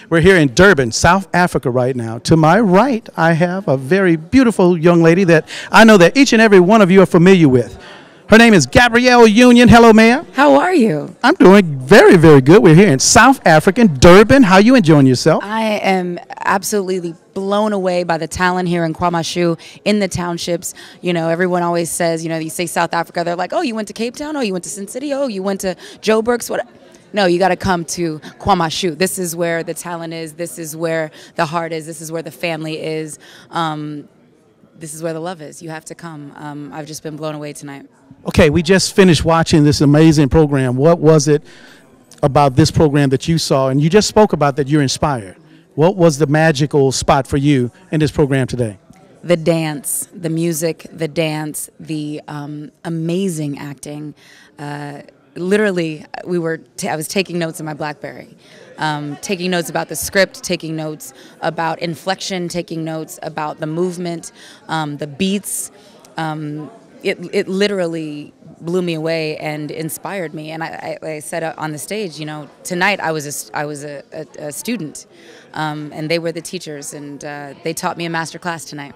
We're here in Durban, South Africa right now. To my right, I have a very beautiful young lady that I know that each and every one of you are familiar with. Her name is Gabrielle Union. Hello, ma'am. How are you? I'm doing very, very good. We're here in South Africa, Durban. How you enjoying yourself? I am absolutely blown away by the talent here in KwaMashu, in the townships. You know, everyone always says, you say South Africa, they're like, oh, you went to Cape Town? Oh, you went to Sin City? Oh, you went to Joburg? What? No, you got to come to KwaMashu. This is where the talent is. This is where the heart is. This is where the family is. This is where the love is. You have to come. I've just been blown away tonight. Okay, we just finished watching this amazing program. What was it about this program that you saw? And you just spoke about that you're inspired. What was the magical spot for you in this program today? The dance, the music, the dance, the amazing acting. Literally, I was taking notes in my BlackBerry, taking notes about the script, taking notes about inflection, taking notes about the movement, the beats. It literally blew me away and inspired me. And I said on the stage, tonight I was a student, and they were the teachers, and they taught me a master class tonight.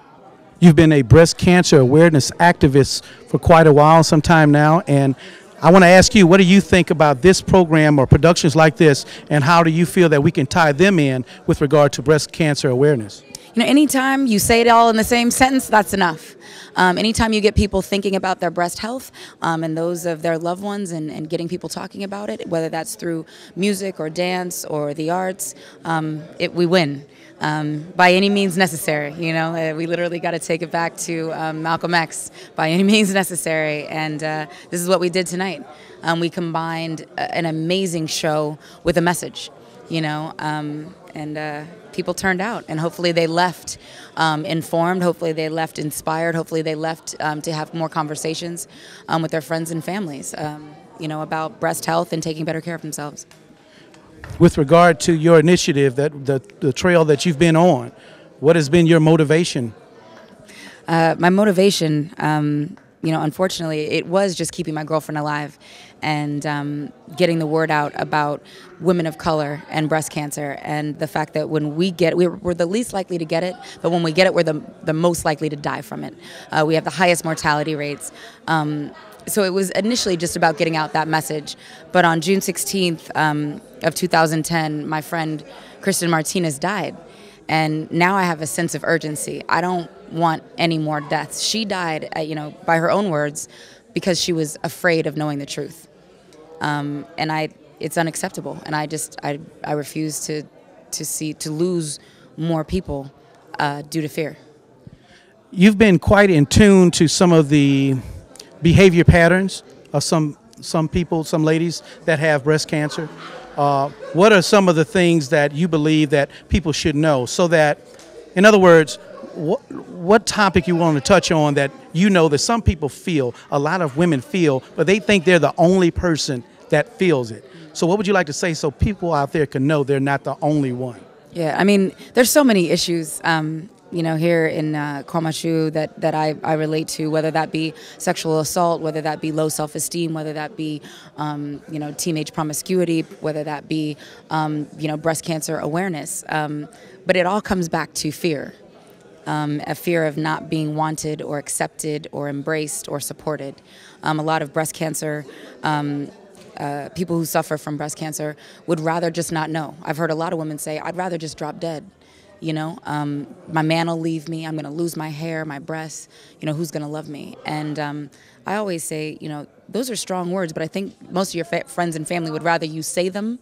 You've been a breast cancer awareness activist for quite a while, some time now, and I want to ask you, what do you think about this program or productions like this, and how do you feel that we can tie them in with regard to breast cancer awareness? Anytime you say it all in the same sentence, that's enough. Anytime you get people thinking about their breast health and those of their loved ones and getting people talking about it, whether that's through music or dance or the arts, we win. By any means necessary, we literally got to take it back to Malcolm X, by any means necessary, and this is what we did tonight. We combined an amazing show with a message, and people turned out, and hopefully they left informed, hopefully they left inspired, hopefully they left to have more conversations with their friends and families, about breast health and taking better care of themselves. With regard to your initiative, the trail that you've been on, what has been your motivation? My motivation, unfortunately, it was just keeping my girlfriend alive and getting the word out about women of color and breast cancer, and the fact that when we get it, we're the least likely to get it, but when we get it, we're the most likely to die from it. We have the highest mortality rates. So it was initially just about getting out that message. But on June 16th of 2010, my friend Kristen Martinez died. And now I have a sense of urgency. I don't want any more deaths. She died, by her own words, because she was afraid of knowing the truth. And it's unacceptable. And I refuse to lose more people due to fear. You've been quite in tune to some of the behavior patterns of some people, some ladies that have breast cancer. What are some of the things that you believe that people should know, so that, in other words, what topic you want to touch on that that some people feel, a lot of women feel, but they think they're the only person that feels it. So what would you like to say so people out there can know they're not the only one? Yeah, there's so many issues here in KwaMashu that I relate to, whether that be sexual assault, whether that be low self-esteem, whether that be, teenage promiscuity, whether that be, breast cancer awareness. But it all comes back to fear, a fear of not being wanted or accepted or embraced or supported. A lot of breast cancer people who suffer from breast cancer would rather just not know. I've heard a lot of women say, I'd rather just drop dead. My man will leave me, I'm going to lose my hair, my breasts, who's going to love me? And I always say, those are strong words, but I think most of your friends and family would rather you say them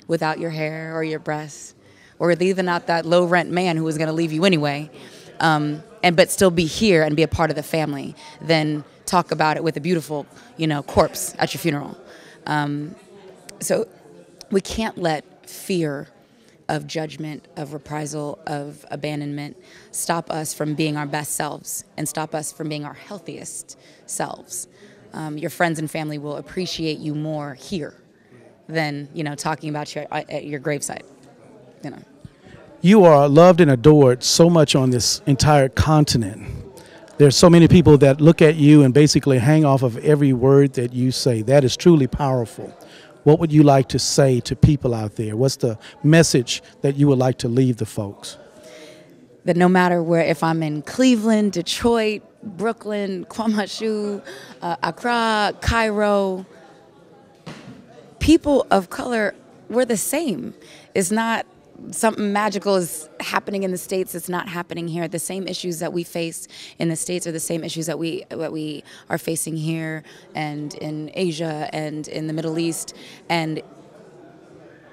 without your hair or your breasts, or even out that low-rent man who was going to leave you anyway, but still be here and be a part of the family, than talk about it with a beautiful, corpse at your funeral. So we can't let fear of judgment, of reprisal, of abandonment stop us from being our best selves and stop us from being our healthiest selves. Your friends and family will appreciate you more here than, talking about you at your gravesite. You are loved and adored so much on this entire continent. There's so many people that look at you and basically hang off of every word that you say. That is truly powerful. what would you like to say to people out there? What's the message that you would like to leave the folks? That no matter where, if I'm in Cleveland, Detroit, Brooklyn, Kwamashu, Accra, Cairo, people of color, we're the same. It's not something magical is happening in the States. It's not happening here. The same issues that we face in the States are the same issues that we are facing here and in Asia and in the Middle East. And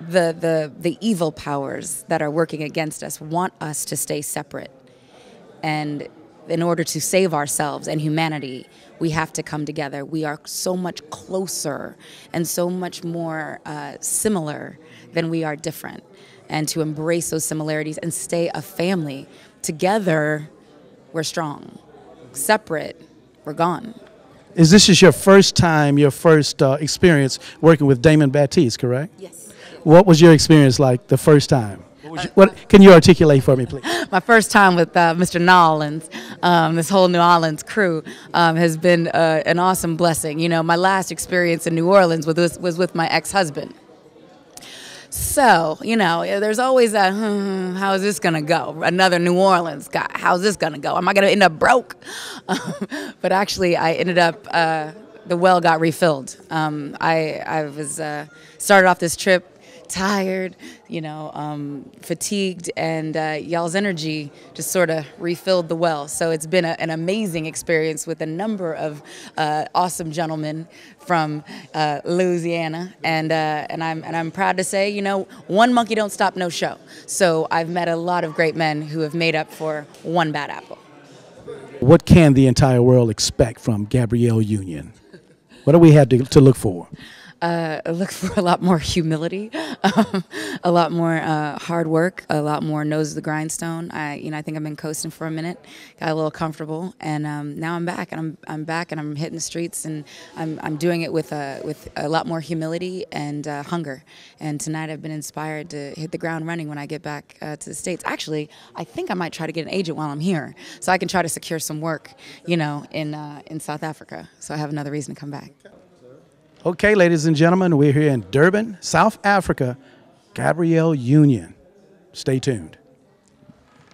the evil powers that are working against us want us to stay separate. And in order to save ourselves and humanity, we have to come together. We are so much closer and so much more similar than we are different. And to embrace those similarities and stay a family. Together, we're strong. Separate, we're gone. This is your first time, your first experience working with Damon Baptiste, correct? Yes. What was your experience like the first time? What can you articulate for me, please? My first time with Mr. Nolans, this whole New Orleans crew, has been an awesome blessing. You know, my last experience in New Orleans was with my ex-husband. So, you know, there's always that, how is this going to go? Another New Orleans guy, how's this going to go? Am I going to end up broke? But actually, I ended up, the well got refilled. I was started off this trip tired, you know, fatigued, and y'all's energy just sort of refilled the well. So it's been an amazing experience with a number of awesome gentlemen from Louisiana, and I'm proud to say, you know, one monkey don't stop no show. So I've met a lot of great men who have made up for one bad apple. What can the entire world expect from Gabrielle Union? What do we have to look for? Look for a lot more humility, a lot more hard work, a lot more nose to the grindstone. I think I've been coasting for a minute, got a little comfortable, and now I'm back, and I'm back, and I'm hitting the streets, and I'm doing it with a lot more humility and hunger. And tonight I've been inspired to hit the ground running when I get back to the States. Actually, I think I might try to get an agent while I'm here, so I can try to secure some work, you know, in South Africa. So I have another reason to come back. Okay, ladies and gentlemen, we're here in Durban, South Africa, Gabrielle Union. Stay tuned.